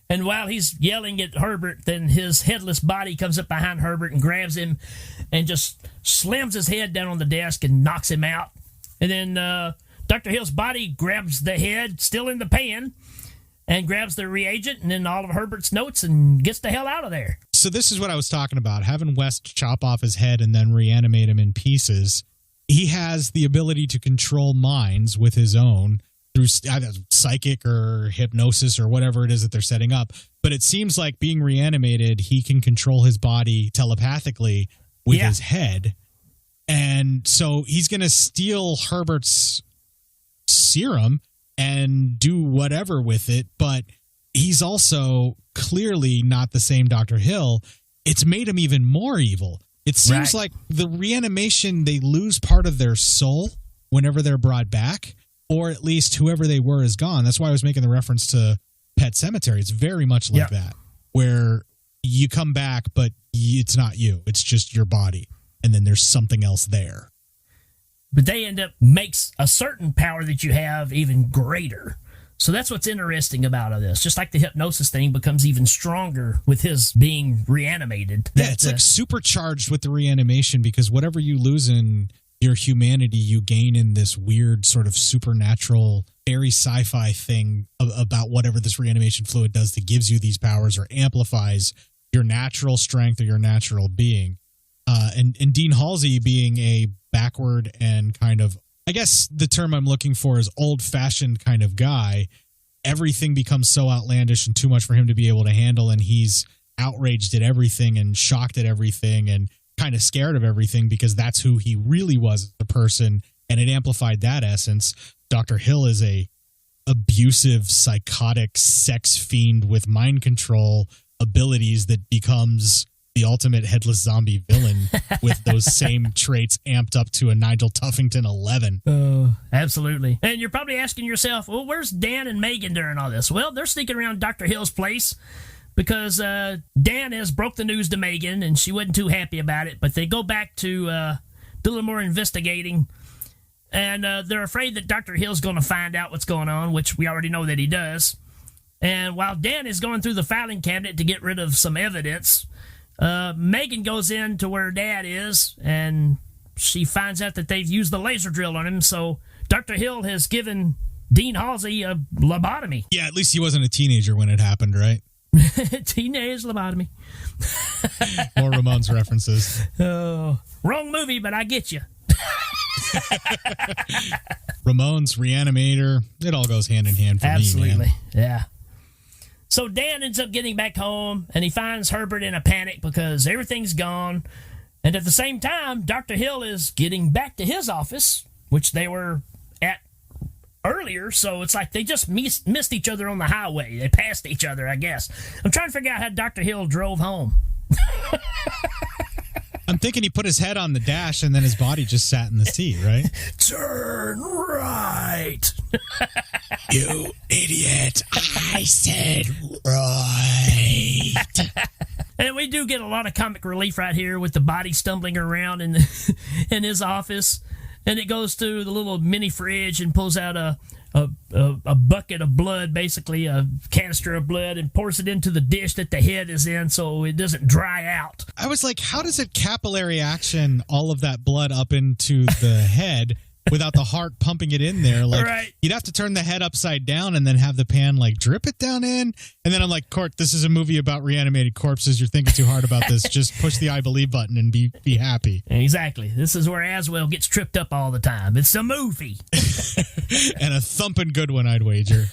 And while he's yelling at Herbert, then his headless body comes up behind Herbert and grabs him and just slams his head down on the desk and knocks him out. And then Dr. Hill's body grabs the head, still in the pan, and grabs the reagent and then all of Herbert's notes and gets the hell out of there. So this is what I was talking about. Having West chop off his head and then reanimate him in pieces. He has the ability to control minds with his own through either psychic or hypnosis or whatever it is that they're setting up. But it seems like being reanimated, he can control his body telepathically with his head. And so he's going to steal Herbert's serum and do whatever with it. But he's also clearly not the same Dr. Hill. It's made him even more evil. It seems like the reanimation, they lose part of their soul whenever they're brought back, or at least whoever they were is gone. That's why I was making the reference to Pet Sematary. It's very much like that, where you come back, but it's not you. It's just your body, and then there's something else there. But they end up makes a certain power that you have even greater. So that's what's interesting about all this. Just like the hypnosis thing becomes even stronger with his being reanimated. Yeah, it's like supercharged with the reanimation, because whatever you lose in your humanity, you gain in this weird sort of supernatural, very sci-fi thing about whatever this reanimation fluid does that gives you these powers or amplifies your natural strength or your natural being. And Dean Halsey being a backward and kind of, I guess the term I'm looking for is old-fashioned kind of guy, everything becomes so outlandish and too much for him to be able to handle, and he's outraged at everything and shocked at everything and kind of scared of everything because that's who he really was as a person, and it amplified that essence. Dr. Hill is a abusive, psychotic sex fiend with mind control abilities that becomes the ultimate headless zombie villain with those same traits amped up to a Nigel Tuffington 11. Oh, absolutely. And you're probably asking yourself, well, where's Dan and Megan during all this? Well, they're sneaking around Dr. Hill's place because Dan has broke the news to Megan, and she wasn't too happy about it. But they go back to do a little more investigating, and they're afraid that Dr. Hill's going to find out what's going on, which we already know that he does. And while Dan is going through the filing cabinet to get rid of some evidence, Megan goes in to where Dad is, and she finds out that they've used the laser drill on him. So Dr. Hill has given Dean Halsey a lobotomy. Yeah, at least he wasn't a teenager when it happened, right? Teenage lobotomy. More Ramones references. Oh, wrong movie, but I get you. Ramones, Re-Animator, it all goes hand in hand for Absolutely. me, man. Yeah. So Dan ends up getting back home, and he finds Herbert in a panic because everything's gone. And at the same time, Dr. Hill is getting back to his office, which they were at earlier. So it's like they just missed each other on the highway. They passed each other, I guess. I'm trying to figure out how Dr. Hill drove home. I'm thinking he put his head on the dash and then his body just sat in the seat, right? Turn right. You idiot. I said right. And we do get a lot of comic relief right here with the body stumbling around in his office. And it goes to the little mini fridge and pulls out a bucket of blood, basically a canister of blood, and pours it into the dish that the head is in so it doesn't dry out. I was like, how does it capillary action all of that blood up into the head without the heart pumping it in there? Like, right. You'd have to turn the head upside down and then have the pan like drip it down in. And then I'm like, Cort, this is a movie about reanimated corpses. You're thinking too hard about this. Just push the I believe button and be happy. Exactly. This is where Aswell gets tripped up all the time. It's a movie. And a thumping good one, I'd wager.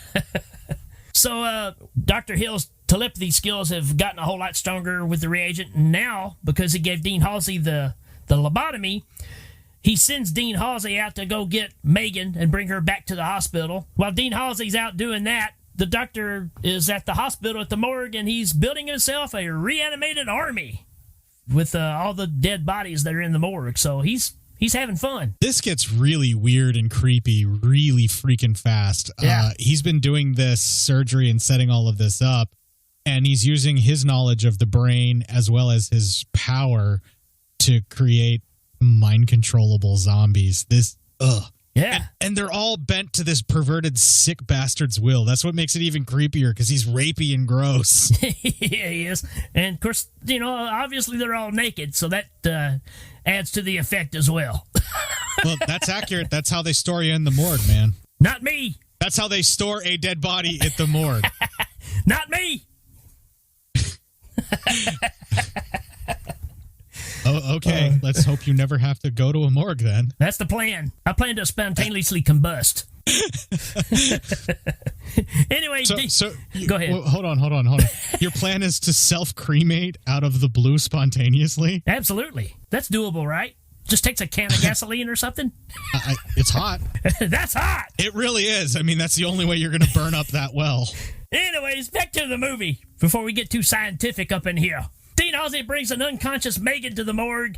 So Dr. Hill's telepathy skills have gotten a whole lot stronger with the reagent. Now, because he gave Dean Halsey the lobotomy, he sends Dean Halsey out to go get Megan and bring her back to the hospital. While Dean Halsey's out doing that, the doctor is at the hospital at the morgue, and he's building himself a reanimated army with all the dead bodies that are in the morgue. So he's having fun. This gets really weird and creepy really freaking fast. Yeah. He's been doing this surgery and setting all of this up, and he's using his knowledge of the brain as well as his power to create mind controllable zombies. Yeah. And they're all bent to this perverted sick bastard's will. That's what makes it even creepier, because he's rapey and gross. Yeah, he is. And of course, obviously they're all naked, so that adds to the effect as well. Well, that's accurate. That's how they store you in the morgue, man. Not me. That's how they store a dead body at the morgue. Not me. Oh, okay. Let's hope you never have to go to a morgue then. That's the plan. I plan to spontaneously combust. Anyway, go ahead. Hold on. Your plan is to self-cremate out of the blue spontaneously? Absolutely. That's doable, right? Just takes a can of gasoline or something? It's hot. That's hot. It really is. I mean, that's the only way you're going to burn up that well. Anyways, back to the movie before we get too scientific up in here. Dean Halsey brings an unconscious Megan to the morgue,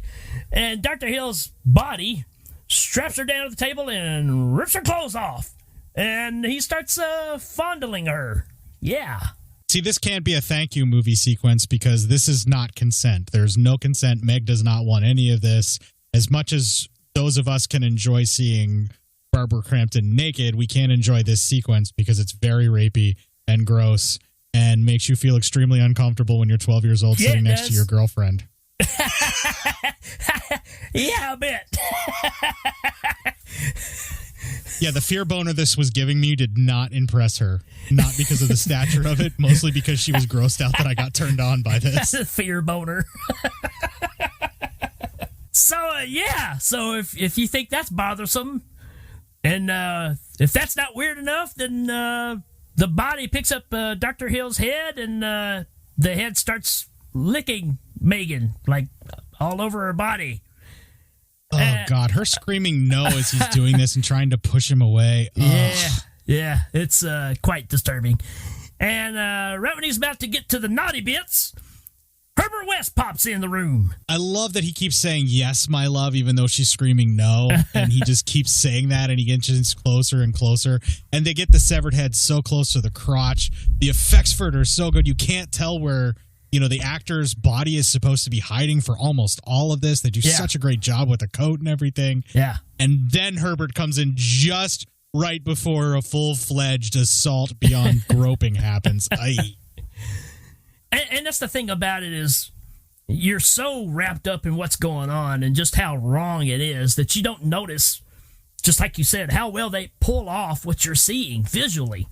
and Dr. Hill's body straps her down to the table and rips her clothes off. And he starts fondling her. Yeah. See, this can't be a thank you movie sequence because this is not consent. There's no consent. Meg does not want any of this. As much as those of us can enjoy seeing Barbara Crampton naked, we can't enjoy this sequence because it's very rapey and gross and makes you feel extremely uncomfortable when you're 12 years old sitting next to your girlfriend. Yeah, I bet. Yeah, the fear boner this was giving me did not impress her. Not because of the stature of it, mostly because she was grossed out that I got turned on by this. Fear boner. So, So if you think that's bothersome, and if that's not weird enough, then the body picks up Dr. Hill's head, and the head starts licking Megan, like, all over her body. Oh, God. Her screaming no as he's doing this and trying to push him away. Yeah, it's quite disturbing. And right when he's about to get to the naughty bits, Herbert West pops in the room. I love that he keeps saying, yes, my love, even though she's screaming no. And he just keeps saying that, and he gets closer and closer. And they get the severed head so close to the crotch. The effects for it are so good. You can't tell where, the actor's body is supposed to be hiding for almost all of this. They do such a great job with the coat and everything. Yeah. And then Herbert comes in just right before a full-fledged assault beyond groping happens. And that's the thing about it is you're so wrapped up in what's going on and just how wrong it is that you don't notice, just like you said, how well they pull off what you're seeing visually.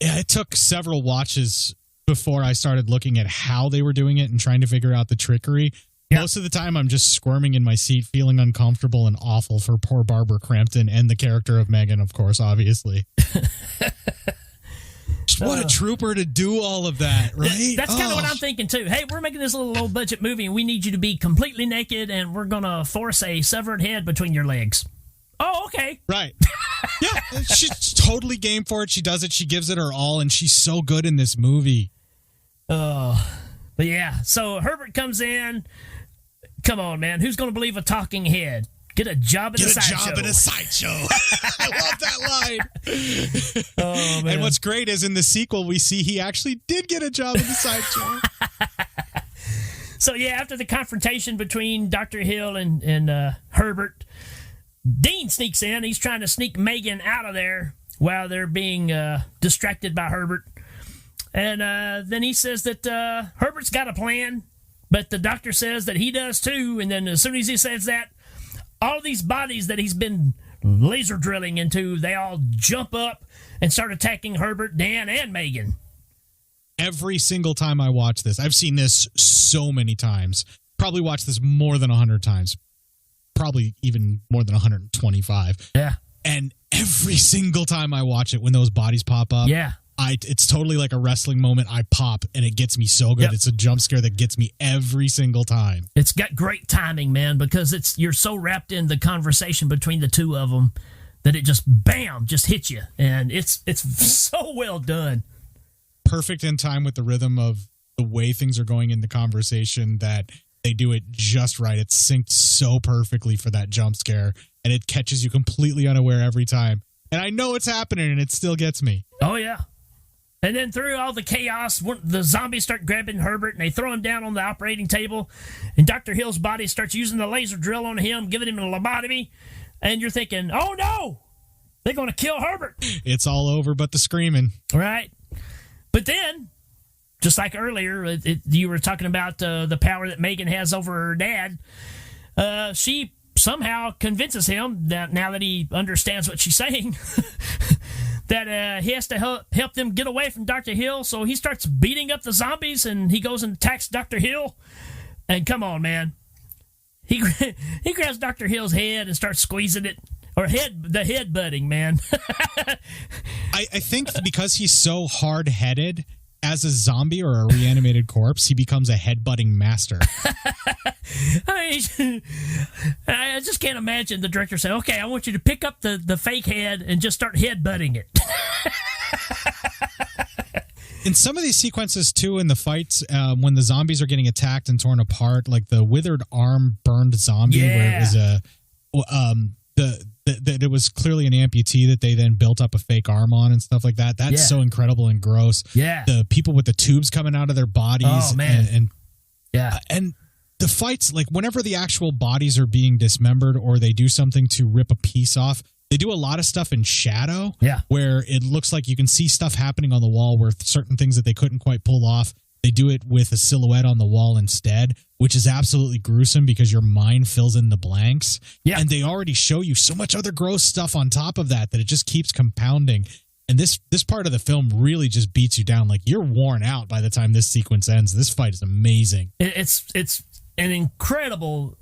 Yeah, it took several watches before I started looking at how they were doing it and trying to figure out the trickery. Yeah. Most of the time, I'm just squirming in my seat, feeling uncomfortable and awful for poor Barbara Crampton and the character of Megan, of course, obviously. What a trooper to do all of that, right? That's kind of what I'm thinking, too. Hey, we're making this little low-budget movie, and we need you to be completely naked, and we're going to force a severed head between your legs. Oh, okay. Right. Yeah, she's totally game for it. She does it. She gives it her all, and she's so good in this movie. But yeah, so Herbert comes in. Come on, man. Who's going to believe a talking head? Get a job in a sideshow. Get a job in a sideshow. I love that line. Oh, man. And what's great is in the sequel, we see he actually did get a job in the sideshow. So, yeah, after the confrontation between Dr. Hill and Herbert, Dean sneaks in. He's trying to sneak Megan out of there while they're being distracted by Herbert. And then he says that Herbert's got a plan, but the doctor says that he does too. And then as soon as he says that, all these bodies that he's been laser drilling into, they all jump up and start attacking Herbert, Dan, and Megan. Every single time I watch this, I've seen this so many times, probably watched this more than 100 times, probably even more than 125. Yeah. And every single time I watch it, when those bodies pop up, it's totally like a wrestling moment. I pop, and it gets me so good. Yep. It's a jump scare that gets me every single time. It's got great timing, man, because you're so wrapped in the conversation between the two of them that it just, bam, just hits you. And it's so well done. Perfect in time with the rhythm of the way things are going in the conversation, that they do it just right. It's synced so perfectly for that jump scare, and it catches you completely unaware every time. And I know it's happening, and it still gets me. Oh, yeah. And then through all the chaos, the zombies start grabbing Herbert, and they throw him down on the operating table, and Dr. Hill's body starts using the laser drill on him, giving him a lobotomy, and you're thinking, oh, no, they're going to kill Herbert. It's all over but the screaming. Right. But then, just like earlier, you were talking about the power that Megan has over her dad. She somehow convinces him that now that he understands what she's saying, that he has to help them get away from Dr. Hill. So he starts beating up the zombies, and he goes and attacks Dr. Hill. And come on, man. He grabs Dr. Hill's head and starts squeezing it. Or the head butting, man. I think because he's so hard-headed, as a zombie or a reanimated corpse, he becomes a headbutting master. I just can't imagine the director saying, okay, I want you to pick up the fake head and just start headbutting it. In some of these sequences, too, in the fights, when the zombies are getting attacked and torn apart, like the withered arm burned zombie, where it was that it was clearly an amputee that they then built up a fake arm on and stuff like that. That's so incredible and gross. Yeah. The people with the tubes coming out of their bodies. Oh, man. And the fights, like whenever the actual bodies are being dismembered or they do something to rip a piece off, they do a lot of stuff in shadow. Yeah. Where it looks like you can see stuff happening on the wall where certain things that they couldn't quite pull off, they do it with a silhouette on the wall instead, which is absolutely gruesome because your mind fills in the blanks. Yeah. And they already show you so much other gross stuff on top of that it just keeps compounding. And this part of the film really just beats you down. Like, you're worn out by the time this sequence ends. This fight is amazing. It's an incredible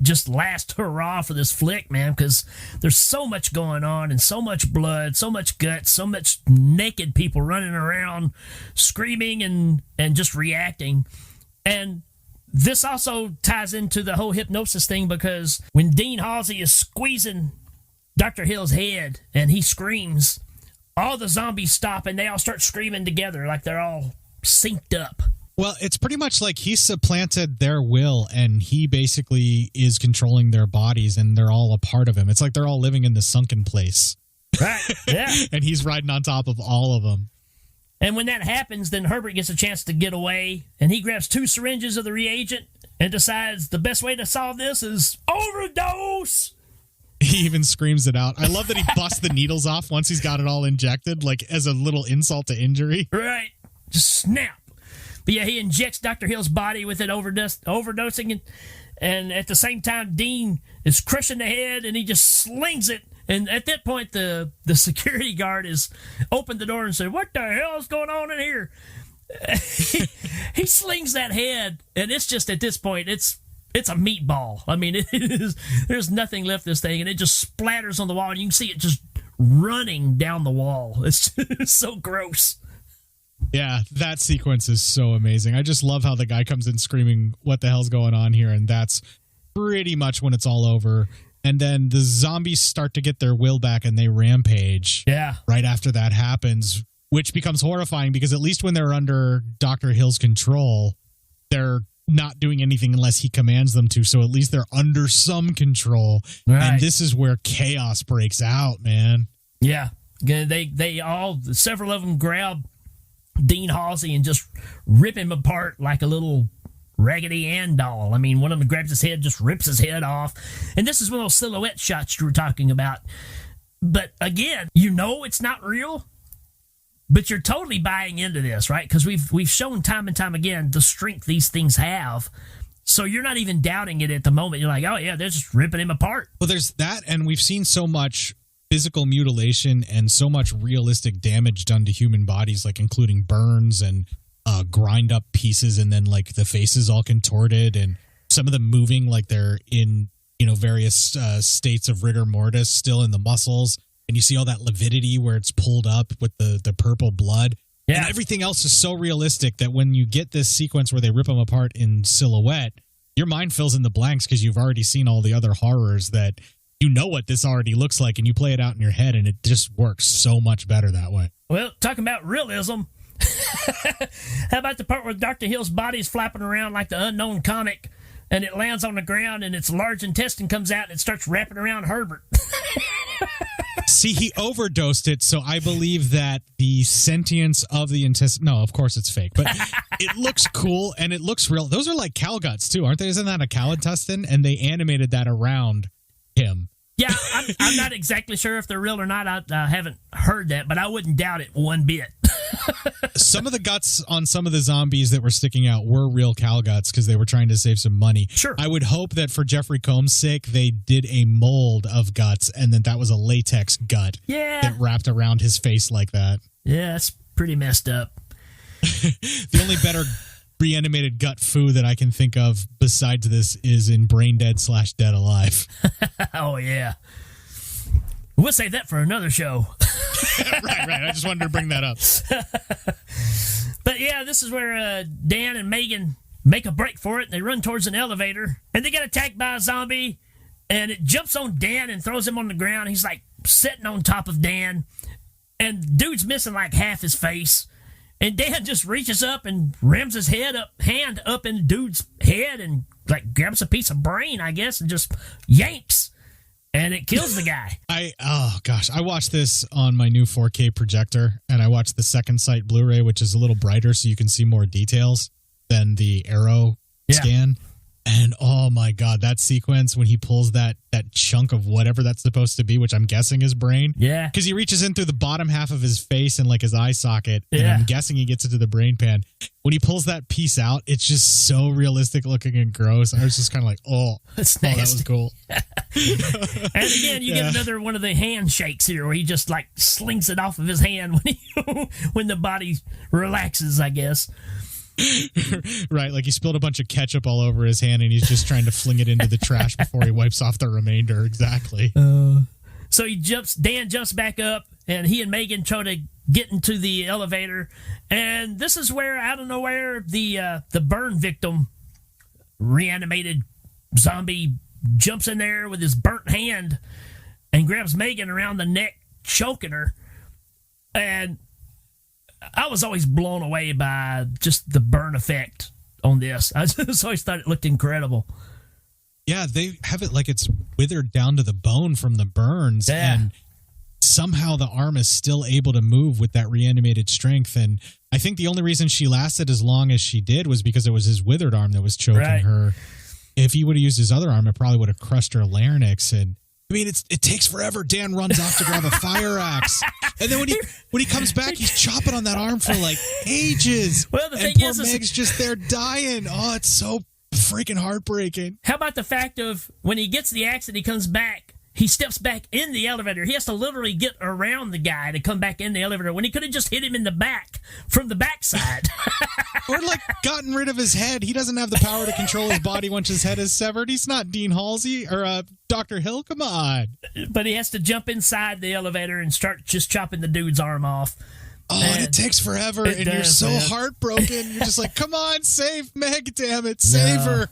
just last hurrah for this flick, man, because there's so much going on and so much blood, so much guts, so much naked people running around screaming and just reacting. And this also ties into the whole hypnosis thing, because when Dean Halsey is squeezing Dr. Hill's head and he screams, all the zombies stop and they all start screaming together like they're all synced up. Well, it's pretty much like he supplanted their will and he basically is controlling their bodies and they're all a part of him. It's like they're all living in the sunken place. Right, yeah. And he's riding on top of all of them. And when that happens, then Herbert gets a chance to get away, and he grabs 2 syringes of the reagent and decides the best way to solve this is overdose. He even screams it out. I love that he busts the needles off once he's got it all injected, like as a little insult to injury. Right. Just snap. But yeah, he injects Dr. Hill's body with it, overdosing, and at the same time, Dean is crushing the head, and he just slings it. And at that point, the security guard has opened the door and said, "What the hell is going on in here?" He slings that head, and it's just, at this point, it's a meatball. I mean, there's nothing left of this thing, and it just splatters on the wall, and you can see it just running down the wall. It's so gross. Yeah, that sequence is so amazing. I just love how the guy comes in screaming, "What the hell's going on here?" And that's pretty much when it's all over. And then the zombies start to get their will back and they rampage. Yeah. Right after that happens, which becomes horrifying because at least when they're under Dr. Hill's control, they're not doing anything unless he commands them to. So at least they're under some control. Right. And this is where chaos breaks out, man. Yeah. They all, several of them grab Dean Halsey and just rip him apart like a little Raggedy Ann doll. I mean, one of them grabs his head, just rips his head off. And this is one of those silhouette shots you were talking about. But again, you know it's not real, but you're totally buying into this, right? Because we've shown time and time again the strength these things have. So you're not even doubting it at the moment. You're like, oh yeah, they're just ripping him apart. Well, there's that, and we've seen so much physical mutilation and so much realistic damage done to human bodies, like including burns and grind up pieces, and then like the faces all contorted and some of them moving like they're in, you know, various states of rigor mortis still in the muscles, and you see all that lividity where it's pulled up with the purple blood. Yeah. And everything else is so realistic that when you get this sequence where they rip them apart in silhouette, your mind fills in the blanks because you've already seen all the other horrors that you know what this already looks like, and you play it out in your head, and it just works so much better that way. Well, talking about realism, How about the part where Dr. Hill's body is flapping around like the Unknown comic, and it lands on the ground, and its large intestine comes out, and it starts wrapping around Herbert? See, he overdosed it, so I believe that the sentience of the intestine... No, of course it's fake, but it looks cool, and it looks real. Those are like cow guts, too, aren't they? Isn't that a cow intestine? And they animated that around him. Yeah, I'm not exactly sure if they're real or not. I haven't heard that, but I wouldn't doubt it one bit. Some of the guts on some of the zombies that were sticking out were real cow guts because they were trying to save some money. Sure. I would hope that for Jeffrey Combs' sake, they did a mold of guts and that was a latex gut that wrapped around his face like that. Yeah, that's pretty messed up. The only better reanimated gut foo that I can think of besides this is in Brain Dead / Dead Alive. Oh, yeah. We'll save that for another show. Right. I just wanted to bring that up. But yeah, this is where Dan and Megan make a break for it, and they run towards an elevator, and they get attacked by a zombie, and it jumps on Dan and throws him on the ground. He's like sitting on top of Dan, and dude's missing like half his face. And Dan just reaches up and rams his hand up in dude's head and like grabs a piece of brain, I guess, and just yanks. And it kills the guy. I watched this on my new 4K projector, and I watched the Second Sight Blu-ray, which is a little brighter so you can see more details than the Arrow scan. And oh my God, that sequence when he pulls that chunk of whatever that's supposed to be, which I'm guessing is brain. Yeah. Because he reaches in through the bottom half of his face and like his eye socket. And I'm guessing he gets into the brain pan. When he pulls that piece out, it's just so realistic looking and gross. I was just kind of like, that's nasty. That was cool. And again, you get another one of the handshakes here where he just like slings it off of his hand when the body relaxes, I guess. Right, like he spilled a bunch of ketchup all over his hand and he's just trying to fling it into the trash before he wipes off the remainder. Exactly. So Dan jumps back up, and he and Megan try to get into the elevator. And this is where, out of nowhere, the burn victim, reanimated zombie, jumps in there with his burnt hand and grabs Megan around the neck, choking her. And I was always blown away by just the burn effect on this. I just always thought it looked incredible. Yeah, they have it like it's withered down to the bone from the burns. Yeah. And somehow the arm is still able to move with that reanimated strength. And I think the only reason she lasted as long as she did was because it was his withered arm that was choking her. If he would have used his other arm, it probably would have crushed her larynx. And I mean, it takes forever. Dan runs off to grab a fire axe, and then when he comes back, he's chopping on that arm for like ages. Well, the thing poor is Meg's just there dying. Oh, it's so freaking heartbreaking. How about the fact of when he gets the axe and he comes back, he steps back in the elevator. He has to literally get around the guy to come back in the elevator when he could have just hit him in the back from the backside. Or like gotten rid of his head. He doesn't have the power to control his body once his head is severed. He's not Dean Halsey or Dr. Hill. Come on. But he has to jump inside the elevator and start just chopping the dude's arm off. Oh, and it takes forever, and you're so heartbroken. You're just like, come on, save Meg, damn it, save her.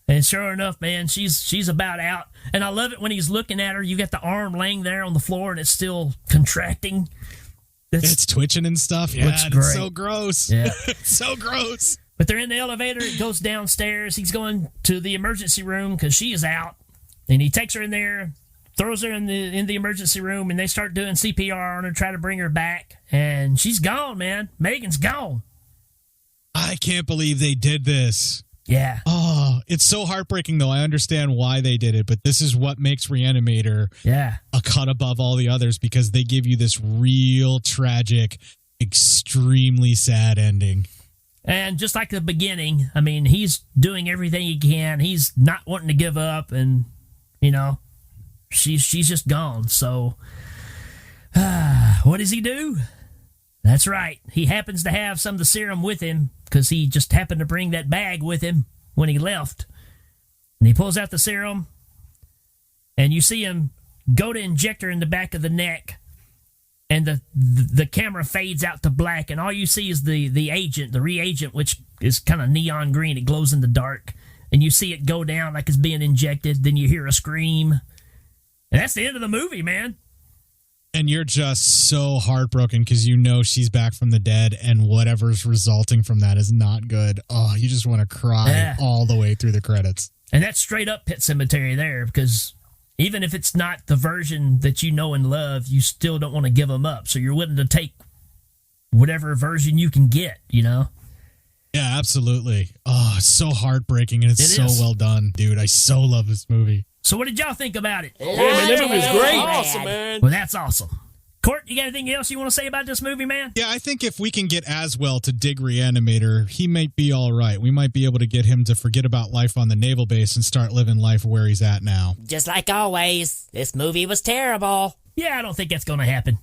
And sure enough, man, she's about out. And I love it when he's looking at her. You got the arm laying there on the floor, and it's still contracting. It's twitching and stuff. Yeah, it's so gross. Yeah. It's so gross. But they're in the elevator. It goes downstairs. He's going to the emergency room because she is out. And he takes her in there, throws her in the emergency room, and they start doing CPR on her, try to bring her back. And she's gone, man. Megan's gone. I can't believe they did this. Yeah. Oh, it's so heartbreaking, though. I understand why they did it, but this is what makes Re-Animator a cut above all the others, because they give you this real tragic, extremely sad ending. And just like the beginning, I mean, he's doing everything he can. He's not wanting to give up, and, you know, she's just gone. So, what does he do? That's right. He happens to have some of the serum with him because he just happened to bring that bag with him when he left. And he pulls out the serum, and you see him go to inject her in the back of the neck, and the camera fades out to black, and all you see is the agent, the reagent, which is kind of neon green. It glows in the dark, and you see it go down like it's being injected. Then you hear a scream, and that's the end of the movie, man. And you're just so heartbroken because you know she's back from the dead, and whatever's resulting from that is not good. Oh, you just want to cry all the way through the credits. And that's straight up Pet Sematary there, because even if it's not the version that you know and love, you still don't want to give them up. So you're willing to take whatever version you can get, you know? Yeah, absolutely. Oh, it's so heartbreaking, and it's so well done, dude. I so love this movie. So what did y'all think about it? Yeah, man, that movie was great. Awesome, man. Well, that's awesome. Court, you got anything else you want to say about this movie, man? Yeah, I think if we can get Aswell to dig Re-Animator, he might be all right. We might be able to get him to forget about life on the naval base and start living life where he's at now. Just like always, this movie was terrible. Yeah, I don't think that's going to happen.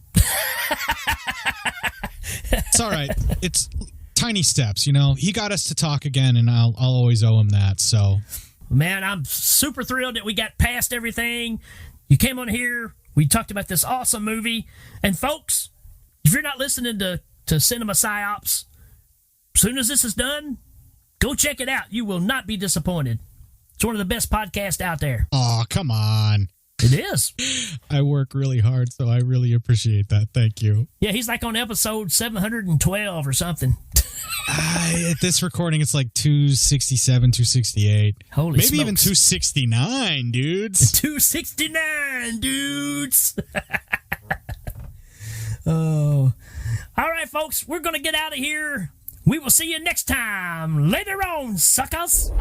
It's all right. It's tiny steps, you know. He got us to talk again, and I'll always owe him that, so... Man, I'm super thrilled that we got past everything. You came on here. We talked about this awesome movie. And folks, if you're not listening to Cinema Psyops, as soon as this is done, go check it out. You will not be disappointed. It's one of the best podcasts out there. Oh, come on. It is. I work really hard, so I really appreciate that. Thank you. Yeah, he's like on episode 712 or something. At this recording, it's like 267, 268. Holy Maybe smokes. even 269, dudes. 269, dudes. Oh. All right, folks, we're going to get out of here. We will see you next time. Later on, suckers.